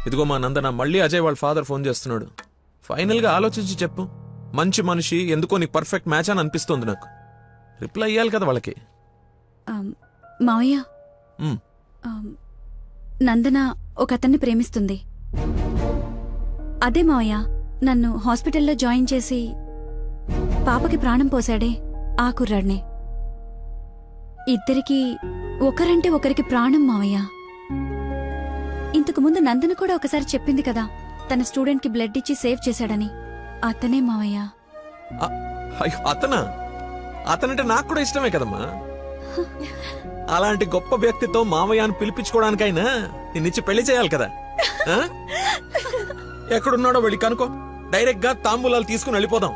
ఇదిగో మా నందన, మళ్ళీ అజయ్ వాళ్ళ ఫాదర్ ఫోన్ చేస్తున్నాడు. ఫైనల్ గా ఆలోచించి చెప్పు. మంచి మనిషి, ఎందుకో నీకు పర్ఫెక్ట్ మ్యాచ్ అని అనిపిస్తుంది నాకు. రిప్లై ఇయ్యాలి కదా వాళ్ళకి. మావయ్య, నందన ఒక అతన్ని ప్రేమిస్తుంది. అదే మావయ్య, నన్ను హాస్పిటల్లో జాయిన్ చేసి పాపకి ప్రాణం పోశాడే ఆ కుర్రాడ్నే. ఇద్దరికి ఒకరంటే ఒకరికి ప్రాణం మావయ్య. ఇంతకు ముందు నందన కూడా ఒకసారి చెప్పింది కదా, తన స్టూడెంట్ కి బ్లడ్ ఇచ్చి సేవ్ చేశాడని. అతనే మావయ్య. అతనా? అతనంటే నాకు కూడా ఇష్టమే కదమ్మా. అలాంటి గొప్ప వ్యక్తితో మామయ్య అని పిలిపించుకోవడానికైనా నిన్నిచ్చి పెళ్లి చేయాలి కదా. ఎక్కడున్నాడో వెళ్ళి కనుకో, డైరెక్ట్ గా తాంబూలాలు తీసుకుని వెళ్ళిపోదాం.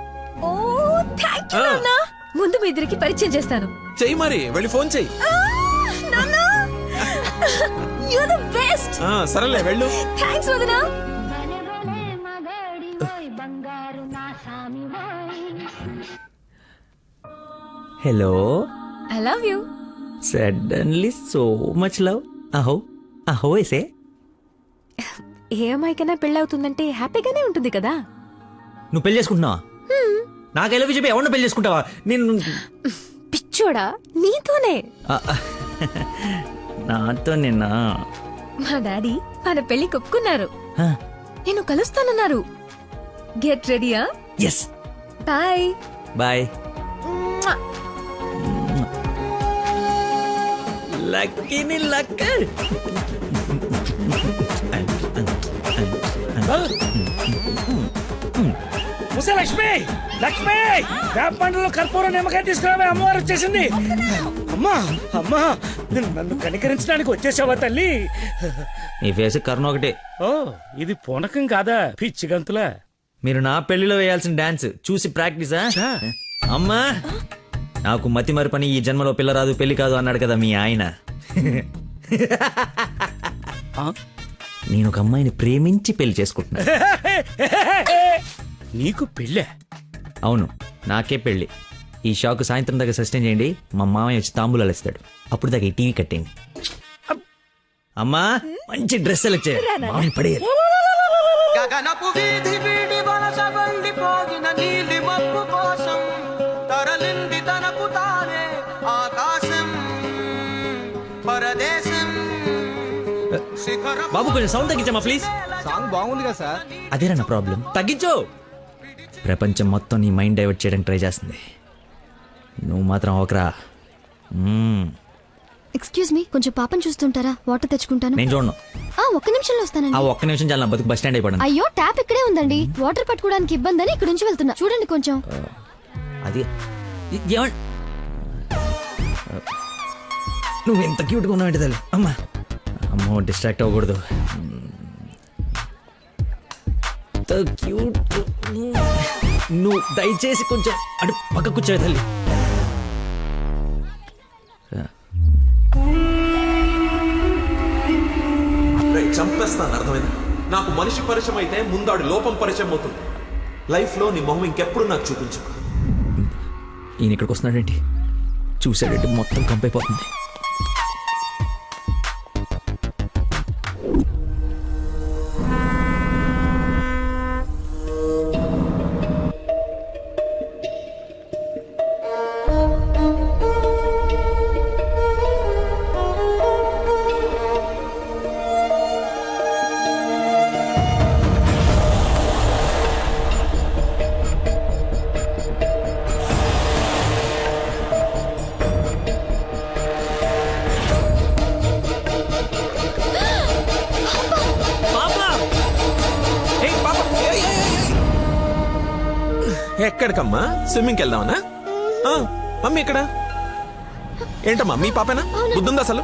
ముందు మీ ఇద్దరికి పరిచయం చేస్తాను. చెయ్యి మరి, వెళ్ళి ఫోన్ చెయ్యి. సరేలే వెళ్ళు. Hello, I love you. Suddenly so much love. అహో అహో ఏసే. ఏ అమ్మాయికైనా పెళ్ళవుతుందంటే హ్యాపీగానే ఉంటుంది కదా. నువ్వు పెళ్లి చేసుకుంటున్నావా? నాకు ఎలా చెప్పి ఎవరిని పెళ్లి చేసుకుంటావా? నేను పిచ్చోడా, నీతోనే. నాతో నిన్న మా డాడీ మన పెళ్లి ఒప్పుకున్నారు. నేను కలుస్తానన్నారు. గెట్ రెడీయా? ఎస్. Bye bye. లక్కీని లక్క. లక్ష్మి, లక్ష్మి, వేప పండ్లలో కర్పూరం నిమ్మకాయ తీసుకురావే, అమ్మవారు వచ్చేసింది. అమ్మా అమ్మా, నన్ను కనికరించడానికి వచ్చేసావా తల్లి? నీ ఫేస్ కరుణ ఒకటే. ఓ, ఇది పూనకం కాదా పిచ్చి గంతులా? మీరు నా పెళ్లిలో వేయాల్సిన డాన్స్ చూసి ప్రాక్టీసా? అమ్మా, నాకు మతి మరి పని, ఈ జన్మలో పిల్ల రాదు పెళ్లి కాదు అన్నాడు కదా మీ ఆయన. నేను ఒక అమ్మాయిని ప్రేమించి పెళ్లి చేసుకుంటున్నా. నీకు పెళ్ళే? అవును, నాకే పెళ్లి. ఈ షాక్ సాయంత్రం దాకా సస్టైన్ చేయండి. మా మామయ్య వచ్చి తాంబూలాలు ఇస్తాడు. అప్పుడు దాకా ఈ టీవీ కట్టేయండి. అమ్మా, మంచి డ్రెస్ సెలెక్ట్ చేయాలి. పడేయాలి. గగనపు వీధి వీడి వలస వండిపోగిన నీలి మబ్బు కోసం తరలింది తనకు తానే ఆకాశం పరదేశం. బాబు కొంచెం సౌండ్ తగ్గించమ్మా ప్లీజ్. సాంగ్ బాగుంది కదా సార్. అదేరా నా ప్రాబ్లం. తగ్గించు. ప్రపంచం మొత్తం నీ మైండ్ డైవర్ట్ చేయడానికి ట్రై చేస్తుంది. నువ్వు మాత్రం ఒకరా. ఎక్స్క్యూజ్ మీ, కొంచెం పాపని చూస్తుంటారా? వాటర్ తెచ్చుకుంటాను. నేను చూడను. ఒక్క నిమిషంలో వస్తానండి. ఒక్క నిమిషం చాలా, నా బతుకు బస్ స్టాండ్ అయిపోయాను. అయ్యో, ట్యాప్ ఇక్కడే ఉందండి. వాటర్ పట్టుకోవడానికి ఇబ్బంది అని ఇక్కడ నుంచి వెళ్తున్నా. చూడండి కొంచెం. అది నువ్వు ఎంత క్యూట్గా ఉన్నావు ఏంటి తల్లి. అమ్మా, అమ్మో, డిస్ట్రాక్ట్ అవ్వకూడదు. క్యూట్. నువ్వు దయచేసి కొంచెం అటు పక్క కూర్చోవే తల్లి. చంపేస్తాను, అర్థమైంది? నాకు మనిషి పరిచయం అయితే ముందాడు లోపం పరిచయం అవుతుంది. లైఫ్ లో నీ మొహం ఇంకెప్పుడు నాకు చూపించు. ఈయన ఇక్కడికి వస్తున్నాడేంటి? చూసాడంటే మొత్తం కంపైపోతుంది. ఎక్కడికమ్మా? స్విమ్మింగ్కి వెళ్దామనా? మమ్మీ ఇక్కడ ఏంటమ్మా? మీ పాపేనా? బుద్ధుందా అసలు?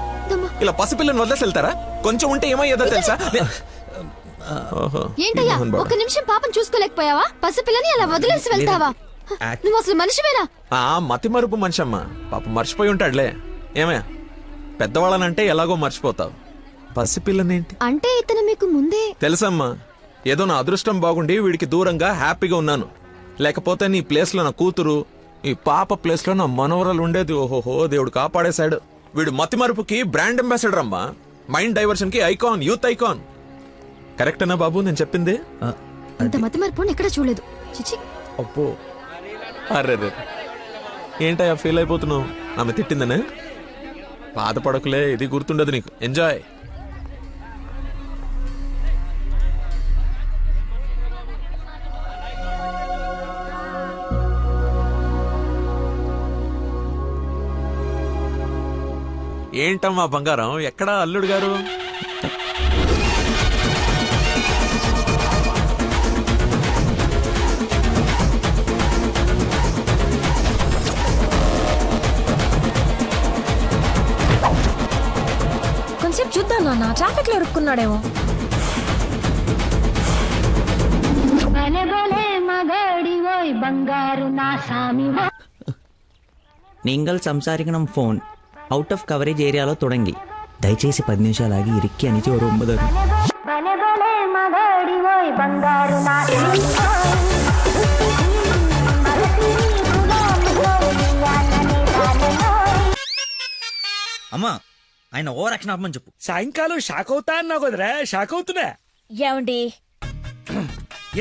ఇలా పసిపిల్లని వదిలేసి వెళ్తారా? కొంచెం ఉంటే ఏమయ్యేదో తెలుసా? ఏంటయ్యా, ఒక్క నిమిషం పాపను చూసుకోలేకపోయావా? పసిపిల్లని అలా వదిలేసి వెళ్తావా? నువ్వు అసలు మనిషివేనా? మతి మరుపు మనిషి అమ్మా. పాప మర్చిపోయి ఉంటాడులే. ఏమయ్యా, పెద్దవాళ్ళనంటే ఎలాగో మర్చిపోతావు. పసిపిల్లనేంటి అంటే ఇతను మీకు ముందే తెలుసమ్మా. ఏదో నా అదృష్టం బాగుండి వీడికి దూరంగా హ్యాపీగా ఉన్నాను. లేకపోతే నీ ప్లేస్ లో నా కూతురు, ఈ పాప ప్లేస్ లో నా మనవరాలు ఉండేది. ఓహోహో, దేవుడు కాపాడేశాడు. వీడు మతి మరుపుకి బ్రాండ్ అంబాసిడర్ అమ్మా. మైండ్ డైవర్షన్ కి ఐకాన్, యూత్ ఐకాన్. కరెక్టేనా బాబు నేను చెప్పింది? ఇంత మతి మరిపోని ఎక్కడ చూడలేదు. చిచి. అబ్బో, అరే ఏంటయ్యా ఫీల్ అయిపోతున్నావు? ఆమె తిట్టిందనే? బాధపడకులే, ఇది గుర్తుండదు నీకు. ఎంజాయ్. ఏంటమ్మా బంగారం, ఎక్కడా అల్లుడు గారు? కొంచెంసేపు చూద్దాం నాన్న, ట్రాఫిక్ లో ఇరుక్కున్నాడేమో. நீங்கள் സംസാരിക്കണം ഫോൺ ഔട്ട് ഓഫ് കവറേജ് ഏരിയలో തുടങ്ങി దయచేసి 10 నిమిషాలు ఆగి ఇరిక్కి అనిచి ఓ 9. అమ్మా ఆయన ఓవర్ యాక్షన్ ఆపమని చెప్పు. సాయంకాలం షాక్ అవుతా అన్నావు కదరా, షాక్ అవుతున్నా. ఏమండి,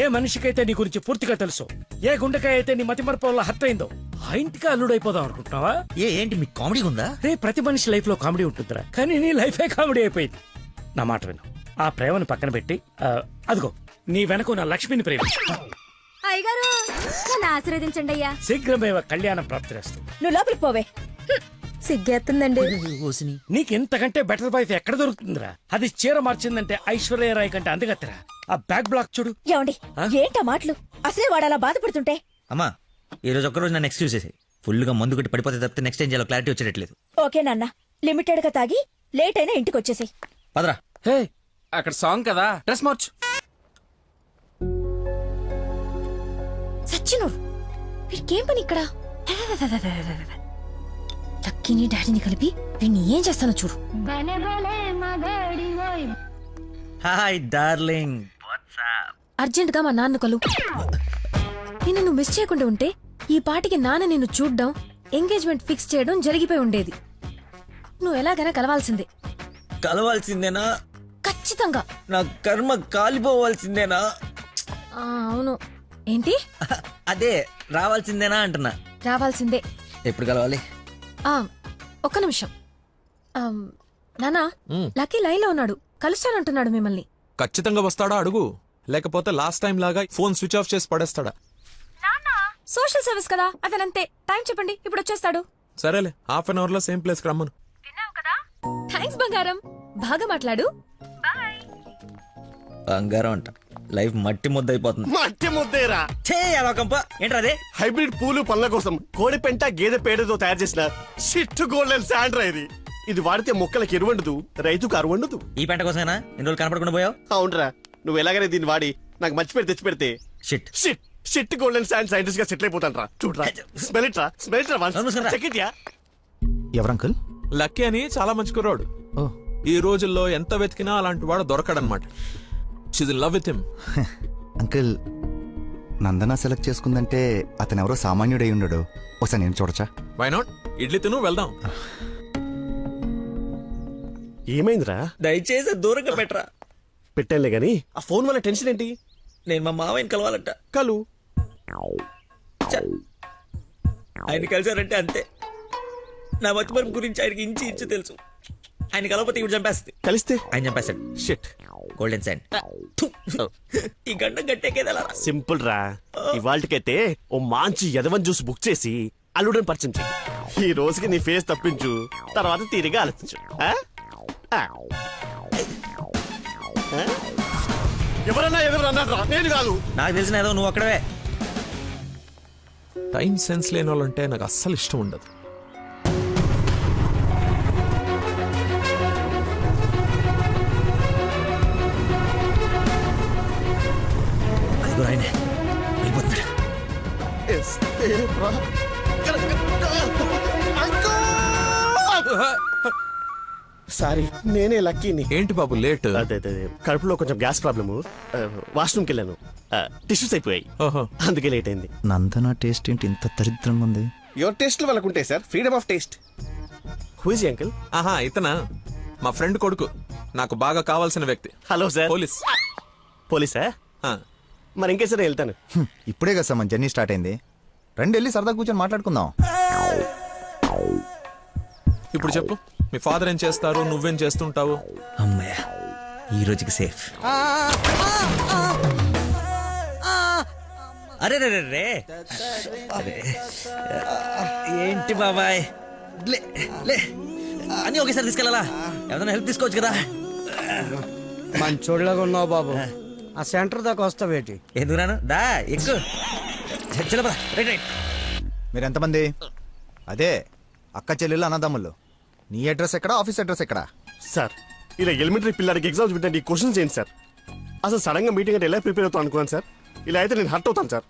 ఏ మనిషికైతే నీ గురించి పూర్తిగా తెలుసు, ఏ గుండెకాయ అయితే నీ మతి మరపు వల్ల హత్య అయిందో, ఆ ఇంటికి అల్లుడైపోదాం అనుకుంటున్నావా? ఏంటి మీకు కామెడీ ఉందా? రే, ప్రతి మనిషి లైఫ్ లో కామెడీ ఉంటుందిరా, కానీ నీ లైఫే కామెడీ అయిపోయింది. నా మాట విను, ఆ ప్రేమను పక్కన పెట్టి అదిగో నీ వెనక నా లక్ష్మిని ప్రేమించు. అయ్యగారు నన్ను ఆశీర్వదించండి అయ్యా. శీఘ్రమేవ కళ్యాణం ప్రాప్తిరేస్తుంది. నువ్వు లోపలికి పోవే. సిగ్గేస్తుందండి. నీకెంతకంటే బెటర్ వైఫ్ ఎక్కడ దొరుకుతుందిరా? అది చీర మార్చిందంటే ఐశ్వర్యరాయ్ కంటే అందగత్తరా. ఆ బ్యాక్ బ్లాక్ చూడు. ఏమండి, ఏంటా మాటలు? అసలే వాడు అలా బాధపడుతుంటే. అమ్మా ఈ రోజు ఒక్కరోజు నన్ను ఎక్స్క్యూజ్ చేసి ఫుల్ గా మందు కొట్టి పడిపోతే తప్పితే నెక్స్ట్ ఏం చేయాలో క్లారిటీ వచ్చేటట్లేదు. ఓకే నాన్న, లిమిటెడ్ గా తాగి లేట్ అయినా ఇంటికి వచ్చేసాయి. పదరా. హే, అక్కడ సాంగ్ కదా, డ్రెస్ మార్చు. సచ్చిను, వీడికేం పని ఇక్కడ? లక్కీని డాడీని కలిపి వీడిని ఏం చేస్తానో చూడు. Hi darling. అర్జెంట్ గా మా నాన్న కలు. నిన్ను నువ్వు మిస్ చేయకుండా ఉంటే ఈ పాటికి నాన్న నిన్ను చూడ్డం, ఎంగేజ్మెంట్ ఫిక్స్ చేయడం జరిగిపోయి ఉండేది. నువ్వు ఎలాగైనా కలవాల్సిందే. కలవాల్సిందేనా? ఖచ్చితంగా. నా కర్మ కాలిపోవాల్సిందేనా? అవును. ఏంటి? అదే రావాల్సిందేనా అంటున్నా. రావాల్సిందే. ఎప్పుడు కలవాలి? ఒక్క నిమిషం. నానా, లక్కీ లైన్ లో ఉన్నాడు, కలుస్తానంటున్నాడు మిమ్మల్ని. ఖచ్చితంగా వస్తాడా అడుగు, లేకపోతే లాస్ట్ టైం లాగా ఫోన్ స్విచ్ ఆఫ్ చేసి పడేస్తాడా? సోషల్ సర్వీస్ కదా, అతనంతే. టైం చెప్పండి, ఇప్పుడు వచ్చేస్తాడు. సరేలే, హాఫ్ అన్ అవర్ లో సేమ్ ప్లేస్ కి రమ్మను. థ్యాంక్స్ బంగారం, బాగా మాట్లాడు. బంగారం అంట, లైఫ్ మట్టి ముద్ద అయిపోతుంది. మట్టి ముద్దేరా ఏంట్రా అదే? హైబ్రిడ్ పూలు పళ్ళ కోసం కోడి పెంట గేదె పేడతో తయారు చేసిన షిట్ గోల్డెన్ శాండ్రా ఇది. ఇది వాడితే మొక్కలకి ఎరువండదు, రైతుకు అరువండదు. ఈ పెంట కోసమేనా ఇన్ని రోజులు కనపడకుండా పోయావు? అవునరా, నువ్వు ఎలాగైనా దీన్ని వాడి నాకు మంచి పేరు తెచ్చి పెడితే shit shit shit golden sand scientist గా సెటిల్ అయిపోతాను రా. చూడరా, స్మెల్ ఇట్ రా, స్మెల్ ఇట్ రా, చెక్ ఇట్ యా. ఎవరంకుల్? లక్కీ అని చాలా మంచి కుర్రాడు. ఈ రోజుల్లో ఎంత వెతికినా అలాంటి వాడు దొరకడనమాట. She's in love with him. Uncle, Nandana select చేసుకుందంటే అతను ఎవరో సామాన్యుడై ఉండడు. ఒకసారి నేను చూడచ్చా? Why not? ఇడ్లీ తిను, వెళ్దాం. ఏమైందిరా? దయచేసి దూరంగా పెట్టరా. పెట్టానులే గాని ఆ ఫోన్ వల్ల టెన్షన్ ఏంటి? నేను మా మావయ్యని కలవాలంట. కలు ఆయన కలిసారంటే అంతే. నా మతిమరుపు గురించి ఆయనకి ఇంచి ఇంచు తెలుసు. ఆయన కలవకపోతే ఇప్పుడు చంపేస్తుంది. కలిస్తే ఆయన చంపేస్తాడు. షిట్. Golden sand. ఈ గంట గట్టెకేదలా? సింపుల్ రా, ఇవాళకైతే ఓ మంచి యదవన్ జ్యూస్ బుక్ చేసి అల్లుడని పరిచయం చెయ్యి. ఈ రోజుకి నీ ఫేస్ తప్పించు, తర్వాత తీరిగా ఆలోచించు. ఎవరన్నా ఎదురన్నారా? నేను కాదు. నాకు తెలిసిన ఏదో నువ్వు అక్కడవే. టైం సెన్స్ లేని వాళ్ళంటే నాకు అస్సలు ఇష్టం ఉండదు. ఆయనే వెళ్ళిపోతున్నాడు. సారీ, నేనే లక్కీని. ఏంటి బాబు లేట్? అదే కడుపులో కొంచెం గ్యాస్ ప్రాబ్లము, వాష్రూమ్కి వెళ్ళాను, టిష్యూస్ అయిపోయాయి, ఓహో. అందుకే లేట్ అయింది. నందన టేస్ట్ ఏంటి ఇంత దరిద్రంగా ఉంది? యువర్ టేస్ట్ వాళ్ళకు ఉంటాయి sir, freedom of taste. Who is uncle? ఆహా, ఇతనా? మా ఫ్రెండ్ కొడుకు, నాకు బాగా కావాల్సిన వ్యక్తి. Hello sir. పోలీస్. పోలీసా ఆ, మరి ఇంకే సరే వెళ్తాను. ఇప్పుడే కదా సార్ మన జర్నీ స్టార్ట్ అయింది. రండి వెళ్ళి సరదా కూర్చొని మాట్లాడుకుందాం. ఇప్పుడు చెప్పు, మీ ఫాదర్ ఏం చేస్తారు, నువ్వేం చేస్తుంటావు? అమ్మయ్య, ఈ రోజుకి సేఫ్. అరే రే రే రే అరే. ఏంటి బాబాయ్, లే లే అని ఒకేసారి తీసుకెళ్ళాలా? ఏదైనా హెల్ప్ తీసుకోవచ్చు కదా. మంచోళ్ళగా ఉన్నావు బాబు. ఆ సెంటర్ దాకా వస్తావేటి? ఎందుకు రాను, దా ఎక్కు. చలపా, రైట్ రైట్. మీరు ఎంతమంది? అదే అక్క చెల్లెళ్ళు అన్నదమ్ముళ్ళు. నీ అడ్రస్ ఎక్కడ, ఆఫీస్ అడ్రస్ ఎక్కడ? సార్ ఇలా ఎలిమెంటరీ పిల్లలకి ఎగ్జామ్స్ పెట్టండి, క్వశ్చన్స్ ఏంటి సార్? అసలు సడన్ గా మీటింగ్ అంటే ఎలా ప్రిపేర్ అవుతాను అనుకున్నాను సార్. ఇలా అయితే నేను హర్ట్ అవుతాను సార్.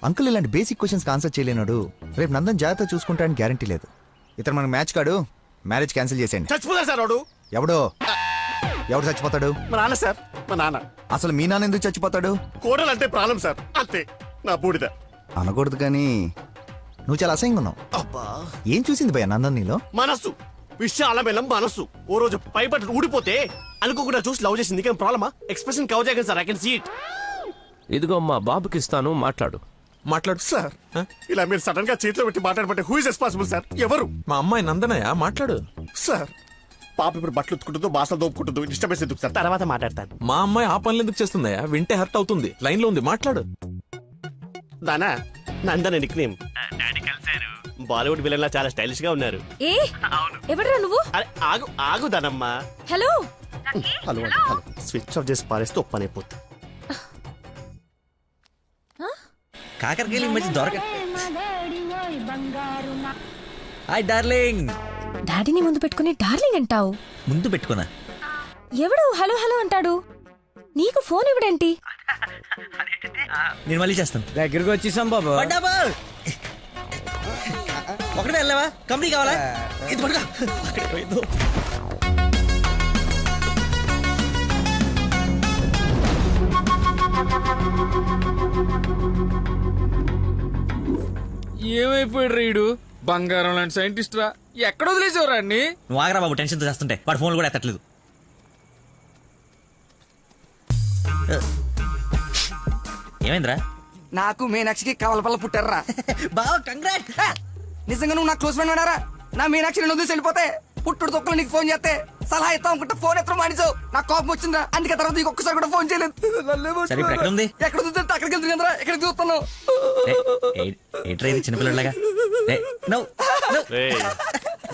అంకుల్ ఇలాంటి బేసిక్ క్వశ్చన్స్ ఆన్సర్ చేయలేనాడు. రేపు నందన్ జాగ్రత్త చూసుకుంటానికి గ్యారంటీ లేదు. ఇతను మనకు మ్యాచ్ కాడు. మ్యారేజ్ క్యాన్సిల్ చేసేయండి. చచ్చిపోతారు సార్ వాడు. ఎవడు ఎవడు చచ్చిపోతాడు? మా నాన్న సార్, మా నాన్న. అసలు మీ నాన్న ఎందుకు చచ్చిపోతాడు? కోడలు అంటే ప్రాణం సార్, అంతే. నా బూడిద. అనకూడదు కానీ నువ్వు చాలా అసహ్యంగా ఉన్నావు. అబ్బా, ఏం చూసింది భయ్య నందన్ నీలో? మనస్సు విశాలమైన మనస్సు. ఓ రోజు పైపట్టు ఊడిపోతే అనుకోకుండా చూసి లవ్ చేసింది. కానీ ప్రాబ్లమా? ఎక్స్ప్రెషన్ కవర్ చేయగలను sir. I can see it. ఇదిగో మా బాబుకి ఇస్తాను, మాట్లాడు. మాట్లాడు సార్ ఇలా మీరు సడన్ గా చేతిలో పెట్టి మాట్లాడబట్టే హూ ఇస్ రెస్పాన్సిబుల్ సార్? ఎవరు? మా అమ్మాయి నందనయ్య, మాట్లాడు. సార్ పాప ఇప్పుడు బట్టలు ఉత్తుకుంటుందో, బాసలు దోపుకుంటుందో, డిస్టర్బెన్స్ ఎందుకు సార్? తర్వాత మాట్లాడతాను. మా అమ్మాయి ఆ పనులు ఎందుకు చేస్తుందయ్యా? వింటే హర్ట్ అవుతుంది. లైన్ లో ఉంది, మాట్లాడు. దానా నందన నిక్ నేమ్. డాడీ కలిశారు. బాలీవుడ్ విలన్ లా చాలా స్టైలిష్ గా ఉన్నారు. ఏ ఎవడరా నువ్వు? అరే ఆగు ఆగు దానమ్మా. Hello hello hello. Switch off చేసి పారేస్తే ఒప్పనైపోతుంది. కాకరకాయలు ఈ మధ్య దొరక. Hi darling. డాడీని ముందు పెట్టుకుని డార్లింగ్ అంటావు? ముందు పెట్టుకున్నా. ఎవడు హలో హలో అంటాడు? నీకు ఫోన్ ఇవ్వడేంటి? నేను మళ్ళీ చేస్తాను. దగ్గరికి వచ్చేసాం బాబు. ఒకటే వెళ్ళావా? కంపెనీ కావాలా? ఇది పడుకో. అక్కడికి పోయిందో. ఏమైపోయాడు రీడు? బంగారం లాంటి సైంటిస్ట్ రా. ఎక్కడ వదిలేసేవరా అన్ని? నువ్వు ఆగరా బాబు, టెన్షన్తో చేస్తుంటే. వాడు ఫోన్లు కూడా ఎత్తట్లేదు. ఏమైందిరా? నాకు మీనాక్షికి కవలపల్ల పుట్టారా? బావ కంగ్రాట్. నిజంగా నువ్వు నాకు క్లోజ్ ఫ్రెండ్ ఉన్నారా? నా మీనాక్షి నేను వదిలేసి వెళ్ళిపోతే పుట్టుడు తొక్కలు నీకు ఫోన్ చేస్తే సలహా ఇస్తాం అనుకుంటే ఫోన్ ఎత్తడం మానేసావు. నాకు కోపం వచ్చిందా, అందుకే తర్వాత నీకు ఒక్కసారి కూడా ఫోన్ చేయలేదు. సరే ఇప్పుడు ఎక్కడ ఉంది? ఎక్కడ చూస్తే అక్కడికి వెళ్తున్నా, ఎక్కడ చూస్తున్నావు? ఏంట్రా ఇది చిన్నపిల్లలాగా?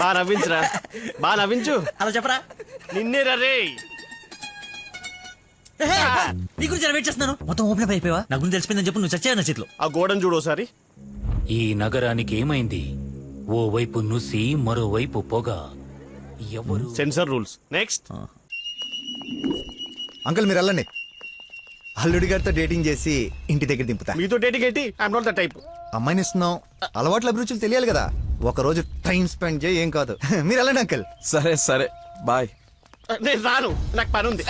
బా నవ్వించురా, బా నవ్వించు. అలా చెప్పరా. నిన్నే రే. నీ గురించి వెయిట్ చేస్తున్నాను. మొత్తం ఓపెన్ అప్ అయిపోయావా? నా గురించి తెలిసిపోయిందని చెప్పు. నువ్వు చచ్చావు నా చేతిలో. ఆ గోడను చూడు ఒకసారి. ఈ నగరానికి ఏమైంది? ఓ వైపు నుసి, మరోవైపు పొగ. ఎవరు? Sensor rules. నెక్స్ట్. అంకుల్ మీరు వెళ్ళండి. అల్లుడి గారితో డేటింగ్ చేసి ఇంటి దగ్గర దింపుతా. మీతో డేటింగ్ ఏంటి? I'm not the type. అమ్మాయిని ఇస్తున్నాం, అలవాట్ల అభిరుచులు తెలియాలి కదా. ఒక రోజు టైం స్పెండ్ చేయి, ఏం కాదు. మీరు వెళ్ళండి అంకుల్. సరే సరే, బాయ్. నేను రాను, నాకు పని ఉంది.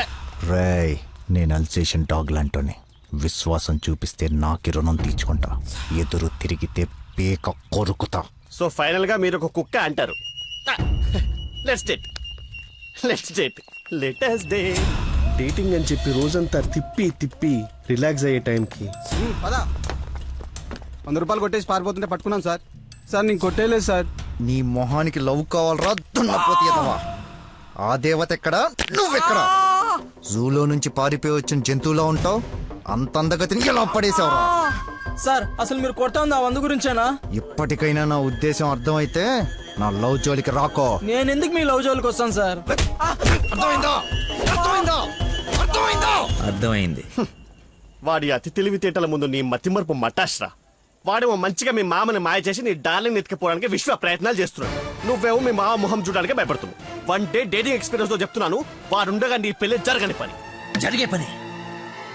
రేయ్, నేను అల్సేషన్ డాగ్ లాంటోని. విశ్వాసం చూపిస్తే నాకి రుణం తీర్చుకుంటా, ఎదురు తిరిగితే పేక కొరుకుతా. సో ఫైనల్ గా మీరు ఒక కుక్క అంటారు. Let's date, let's date, let us date. Dating అని చెప్పి రోజంతా తిప్పి తిప్పి రిలాక్స్ అయ్యే టైంకి 100 రూపాయలు కొట్టేసి పారిపోతుంటే పట్టుకున్నాం సార్. సార్ నేను కొట్టేయలేదు సార్. నీ మొహానికి లవ్ కావాలరా దున్నపోతీయదవా? ఆ దేవత ఎక్కడా, నువ్వెక్కడా? జూలో నుంచి పారిపోయి వచ్చిన జంతువులా ఉంటావు. అంత అందగతిని ఎలా పడేసావురా? సార్ అసలు మీరు కొడతా ఉంది ఆ 100 గురించేనా? ఇప్పటికైనా నా ఉద్దేశం అర్థమైతే నా లవ్ జోలికి రాకో. నేను ఎందుకు మీ లవ్ జోలికి వస్తాను సార్? అర్థమైందా? అర్థమైందా? అర్థమైందా? అర్థమైంది. వాడి అతి తెలివితేటల ముందు నీ మతిమరుపు మటాష్రా. వాడేమో మంచిగా మీ మామని మాయ చేసి నీ డార్లింగ్ ఎత్తుకుపోవడానికి విశ్వ ప్రయత్నాలు చేస్తున్నాడు. నువ్వేమో మీ మామ మొహం చూడడానికి భయపడుతున్నావు. 1 డే డేటింగ్ ఎక్స్పీరియన్స్ తో చెప్తున్నాను, వాడుండగా నీ పెళ్లి జరగని పని. జరిగే పని.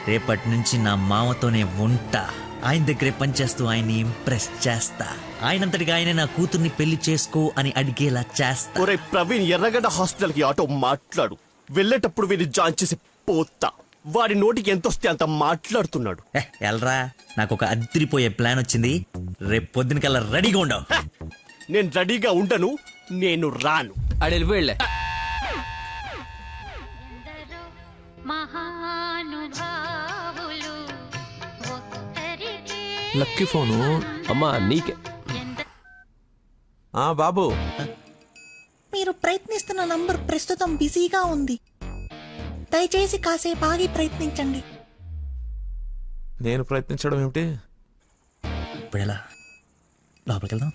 రేపటి నుంచి నా మామతోనే ఉంటా. ఆయన దగ్గరే పనిచేస్తూ ఆయన్ని ఇంప్రెస్ చేస్తా. ఆయనంతటిగా ఆయన నా కూతుర్ని పెళ్లి చేసుకో అని అడిగేలా చేస్తా. ఒరే ప్రవీణ్, ఎర్రగడ్డ హాస్పిటల్ కి ఆటో మాట్లాడు. వెళ్ళేటప్పుడు వీడిని జాయిన్ చేసి పోతా. వాడి నోటికి ఎంతొస్తే అంత మాట్లాడుతున్నాడు. ఎల్రా, నాకు ఒక అదిరిపోయే ప్లాన్ వచ్చింది. రేపు పొద్దున కల్లా రెడీగా ఉండవు. నేను రెడీగా ఉండను, నేను రాను. ఆడు వెళ్ళిపోయాడులే. మహానుభావ లక్కీ ఫోను. అమ్మా నీకే. బాబు, మీరు ప్రయత్నిస్తున్న నంబర్ ప్రస్తుతం బిజీగా ఉంది, దయచేసి కాసేపు ఆగి ప్రయత్నించండి. నేను ప్రయత్నించడం ఏమిటి? ఇప్పుడు ఎలా లోపలికి వెళ్దాం?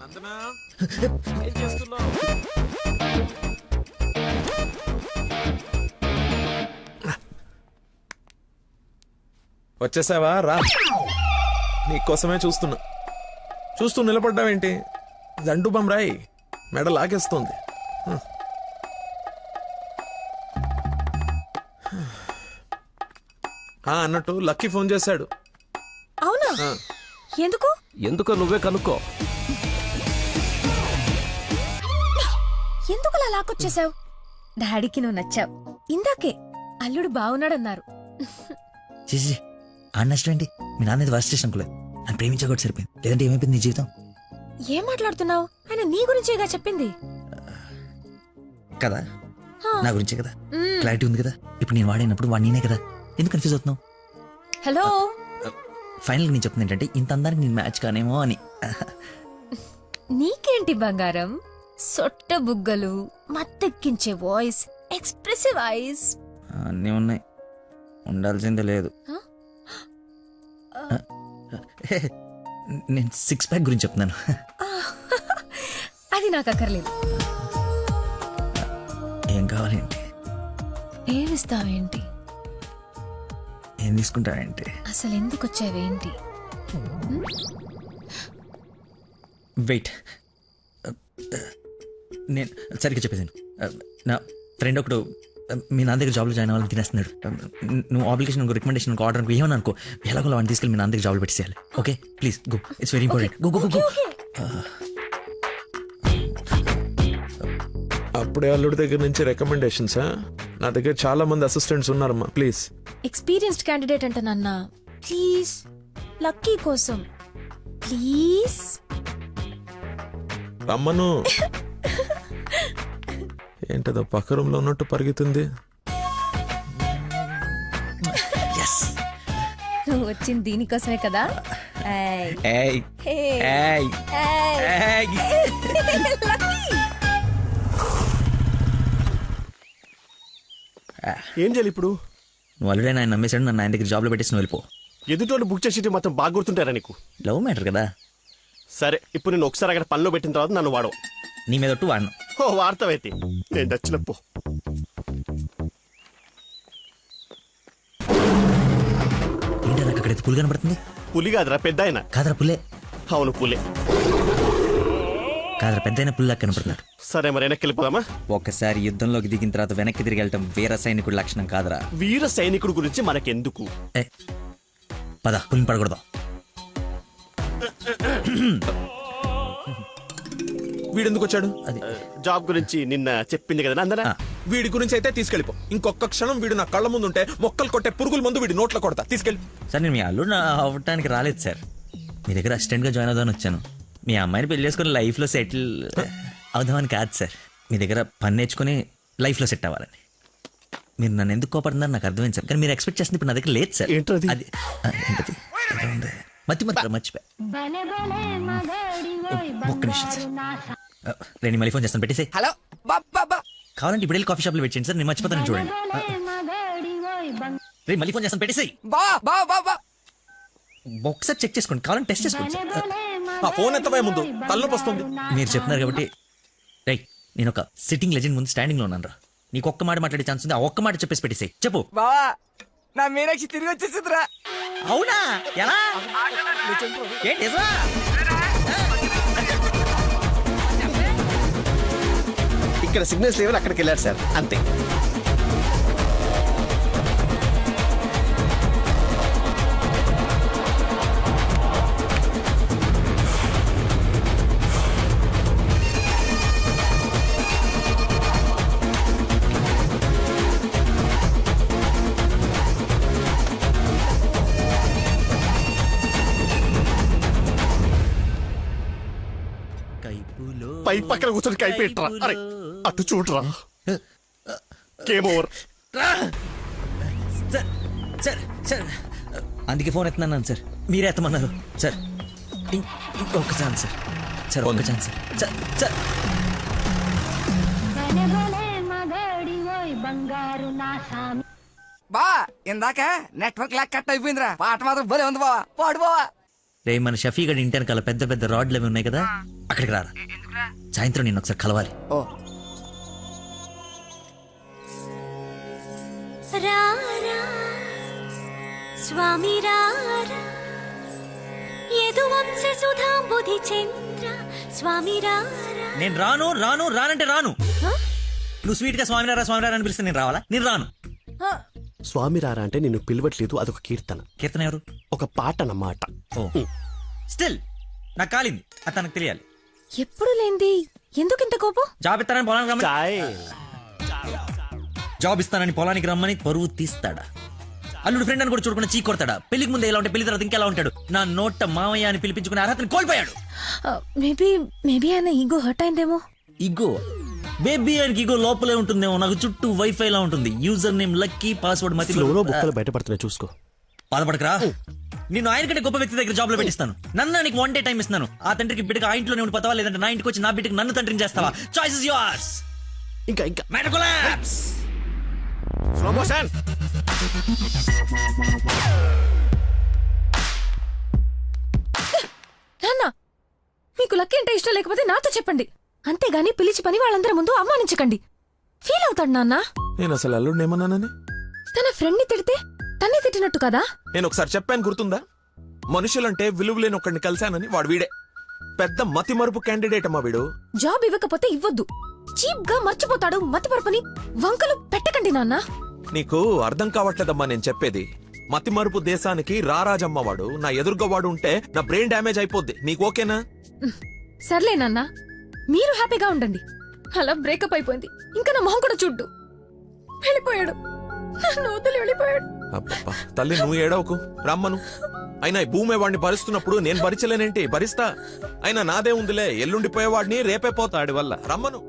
నందనా, ఏం చేస్తున్నావు? వచ్చేసావా? రా, నీకోసమే చూస్తూ నిలబడ్డావేంటి? దండు బమ్రాయి మెడ లాగేస్తుంది. అన్నట్టు లక్కీ ఫోన్ చేశాడు. అవునా? ఎందుకు? ఎందుకో నువ్వే కనుక్కో. ఎందుకు అలా లాక్కొచ్చేసావు? డాడీకి నువ్వు నచ్చావు. ఇందాకే అల్లుడు బాగున్నాడన్నారు. చేసి ఆ నష్టం ఏంటి? మీ నాన్న ఇది వర్స్ట్ చేసిన అనుకోలేదు. నన్ను ప్రేమించకూడదు సరిపోయింది. లేదంటే ఏమైపోయింది నీ జీవితం? ఏం మాట్లాడుతున్నావు? ఆయన నీ గురించేగా చెప్పింది కదా, నా గురించే కదా. క్లారిటీ ఉంది కదా. ఇప్పుడు నేను వాడినప్పుడు వాడు నేనే కదా. ఎందుకు కన్ఫ్యూజ్ అవుతున్నావు? హలో, ఫైనల్ నేను చెప్తుంది ఏంటంటే ఇంత అందానికి నేను మ్యాచ్ కానేమో అని. నీకేంటి బంగారం? సొట్ట బుగ్గలు, మత్తెక్కించే వాయిస్, ఎక్స్ప్రెసివ్ ఐస్ అన్నీ ఉన్నాయి, ఉండాల్సిందే లేదు. నేను 6 ప్యాక్ గురించి చెప్తున్నాను. అది నాకు అక్కర్లేదు. ఏం కావాలేంటి? ఏమిస్తావేంటి? ఏం తీసుకుంటావేంటి? అసలు ఎందుకు వచ్చావేంటి? వెయిట్, నేను సరిగ్గా చెప్పేసాను. నా ఫ్రెండ్ ఒకడు మీ నాన్న దగ్గర జాబ్లో జాయిన్ అవ్వాలని తినేస్తున్నాడు. నువ్వు అప్లికేషన్ రికమెండేషన్ ఆర్డర్ ఏమని అనుకో, ఎలాగో వాడిని తీసుకెళ్ళి మీ నాన్న దగ్గర జాబ్లో పెట్టేసేయాలి. Okay please go, it's very important. Go go go. అప్పుడే అల్లుడి దగ్గర నుంచి రికమెండేషన్సా? నా దగ్గర చాలా మంది అసిస్టెంట్స్ ఉన్నారమ్మా, ప్లీజ్. ఎక్స్పీరియన్స్డ్ క్యాండిడేట్ అంట నాన్న, ప్లీజ్ లక్కీ కోసం ప్లీజ్ రమ్మను. ఏంటదో పక్క రూమ్ లో ఉన్నట్టు పరిగెత్తుంది. నువ్వు వచ్చింది దీనికోసమే కదా. ఏం చేయాలి ఇప్పుడు? నువ్వు ఆల్రెడీ ఆయన నమ్మేశాడు, నన్ను ఆయన దగ్గర జాబ్లో పెట్టేసి నువ్వు వెళ్ళిపో. ఎదుటోళ్ళు బుక్ చేసి మొత్తం బాగా గుర్తుంటారా నీకు? లవ్ మ్యాటర్ కదా. సరే, ఇప్పుడు నేను ఒకసారి అక్కడ పనిలో పెట్టిన తర్వాత నన్ను వాడవు. నీ మీద ఒట్టు వాడను. ఓ వార్తవైతే నేను దచ్చినప్పు. ఏంటి నాకు అక్కడైతే పులి కనబడుతుంది? పులి కాదురా, పెద్ద ఆయన. కాదరా పుల్లే. అవును పులే. కాదరా పెద్ద అయిన పుల్లా కనబడుతున్నాడు. సరే మరి వెనక్కి వెళ్ళిపోదామా? ఒకసారి యుద్ధంలోకి దిగిన తర్వాత వెనక్కి తిరిగి వెళ్ళటం వీర సైనికుడి లక్షణం కాదరా. వీర సైనికుడు గురించి మనకెందుకు? పద, పులిని పడకూడదు. వీడెందుకు వచ్చాడు? అది జాబ్ గురించి నిన్న చెప్పింది కదా అందరా. వీడి గురించి అయితే తీసుకెళ్ళిపో. ఇంకొక క్షణం వీడు నా కళ్ళ ముందు ఉంటే మొక్కలు కొట్టే పురుగుల ముందు వీడి నోట్లో కొడతా. తీసుకెళ్ళి. సార్ నేను మీ అల్లుడు అవ్వటానికి రాలేదు సార్, మీ దగ్గర అసిస్టెంట్ గా జాయిన్ అవుదామని వచ్చాను. మీ అమ్మాయిని పెళ్లి చేసుకుని లైఫ్ లో సెటిల్ అవుదామని కాదు సార్, మీ దగ్గర పని నేర్చుకుని లైఫ్ లో సెట్ అవ్వాలని. మీరు నన్ను ఎందుకు కోపడుతున్నారు నాకు అర్థమైంది సార్, కానీ మీరు ఎక్స్పెక్ట్ చేస్తుంది ఇప్పుడు నా దగ్గర లేదు సార్. ఏంటది? అది ఏంటది? మర్చిపోయా. ఒక్క నిమిషం సార్, నేను మళ్ళీ ఫోన్ చేస్తాను, పెట్టేసి. హలో బాబా, కావాలంటే ఇప్పుడు వెళ్ళి కాఫీ షాప్ లో పెట్టండి సార్, నేను మర్చిపోతాను చూడండి. రే మళ్ళీ ఫోన్ చేస్తాను, పెట్టేసి. బా ఒకసారి చెక్ చేసుకోండి, కావాలంటే టెస్ట్ చేసుకోండి సార్. ఆ ఫోన్ ఎత్తబోయే ముందు తలనొప్పి వస్తుంది. మీరు చెప్తున్నారు కాబట్టి రైట్, నేను ఒక సిట్టింగ్ లెజెండ్ ముందు స్టాండింగ్ లో ఉన్నాను రా. నీకు ఒక్క మాట మాట్లాడే ఛాన్స్ ఉంది, ఆ ఒక్క మాట చెప్పేసి పెట్టేసి. చెప్పు బావా, నా మీనాక్షి తిరిగి వచ్చేసిందిరా. అవునా? ఎలా? ఏంటి నిజమా? ఇక్కడ సిగ్నల్స్ లేవని అక్కడికి వెళ్ళారు సార్, అంతే. పై పక్కన కూర్చొని కైపెట్టరా. అరే అటు చూడరా. Game over. Sir sir sir అందుకే ఫోన్ ఎత్తున్నాను సార్, మీరే ఎత్తమన్నారు సార్. ఇంకొక ఛాన్స్ సార్, సార్ ఒక్క ఛాన్స్ సార్. సార్ బా ఇందాక నెట్వర్క్ లాక్ కట్ అయిపోయిందిరా. పాట మాత్రం భలే ఉంది బావా, పాడు బావా. రే మన షఫీ గడి ఇంటి వెనకాల పెద్ద పెద్ద రాడ్లు అవి ఉన్నాయి కదా, అక్కడికి రారా. సాయంత్రం నేను ఒకసారి కలవాలి. ఓ స్వామి స్వామి నేను రాను రాను రానంటే రాను. నువ్వు స్వీట్ గా స్వామి రారా స్వామి రారా అని పిలిస్తే నేను రావాలా? నేను రాను. స్వామి రారా అంటే నిన్ను పిలవట్లేదు, అదొక కీర్తన. కీర్తన ఎవరు? ఒక పాట అన్నమాట. స్టిల్ నాకు కాలింది, అది తనకు తెలియాలి. ఎప్పుడు లేంది ఎందుకింత కోపం? జాబ్ ఇస్తానని పొలానికి రమ్మని, జాబ్ ఇస్తానని పొలానికి రమ్మని పరువు తీస్తాడా? అల్లుడు ఫ్రెండ్ అని కూడా చూడకుండా చీ కొడతాడా? పెళ్లికి ముందు ఎలా ఉంటే పెళ్లి తర్వాత ఇంకెలా ఉంటాడు? నా నోట మామయ్య అని పిలిపించుకునే అర్హతని కోల్పోయాడు. మేబీ ఆయన ఈగో హర్ట్ అయిందేమో. ఇగో బేబీ ఆయనకి ఇగో లోపలే ఉంటుందేమో. నాకు చుట్టూ వైఫై లా ఉంటుంది. యూజర్ నేమ్ లక్కీ, పాస్వర్డ్ మతి. బుక్కలు బయటపడుతున్నాయి చూసుకో. బాధపడకరా, నిన్ను ఆయన కంటే గొప్ప వ్యక్తి దగ్గర జాబ్ లో పెట్టిస్తాను. నన్ను నీకు 1 day టైం ఇస్తున్నాను. ఆ తండ్రికి బిడ్డకి ఆ ఇంట్లోనే ఉండిపోతావా, లేదంటే నా ఇంటికి వచ్చి నా బిడ్డకి నన్ను తండ్రిని చేస్తావా? Choice is yours. ఇంకా ఇంకా మెడకోలాప్స్. Slow motion. నాన్న మీకు లక్కీ అంటే ఇష్టం లేకపోతే నాతో చెప్పండి, అంతేగాని పిలిచి పని వాళ్ళందరి ముందు అవమానించకండి. ఫీల్ అవుతాడు నాన్న. నేను అసలు అల్లుడిని ఏమన్నానని? తన ఫ్రెండ్ ని తిడితే తన్నే తిట్టినట్టు కదా. నేను ఒకసారి చెప్పాను గుర్తుందా? మనుషులంటే విలువలేని ఒకడిని కలిశానని. వాడు వీడే పెద్ద మతి మరుపు క్యాండిడేట్ అమ్మా వీడు. జాబ్ ఇవ్వకపోతే ఇవ్వద్దు, చీప్ గా మర్చిపోతాడు. మతిపరపని వంకలు పెట్టకండి నాన్న. నీకు అర్థం కావట్లేదమ్మా నేను చెప్పేది. మతి మరుపు దేశానికి రారాజమ్మ వాడు. నా ఎదురుగా వాడు ఉంటే నా బ్రెయిన్ డ్యామేజ్ అయిపోద్ది. నీకు ఓకేనా? సర్లే నాన్న, మీరు హ్యాపీగా ఉండండి. అలా బ్రేకప్ అయిపోయింది, ఇంకా నా మొహం కూడా చూడ్డు. వెళ్ళిపోయాడు, నన్ను వదిలి వెళ్ళిపోయాడు. అబ్బబ్బా తల్లి నువ్వు ఏడవకు, రమ్మను. అయినా ఈ భూమి వాడిని భరిస్తున్నప్పుడు నేను భరించలేనేంటి? భరిస్తా. అయినా నాదే ఉందిలే, ఎల్లుండిపోయేవాడిని రేపే పోతాడి వల్ల. రమ్మను.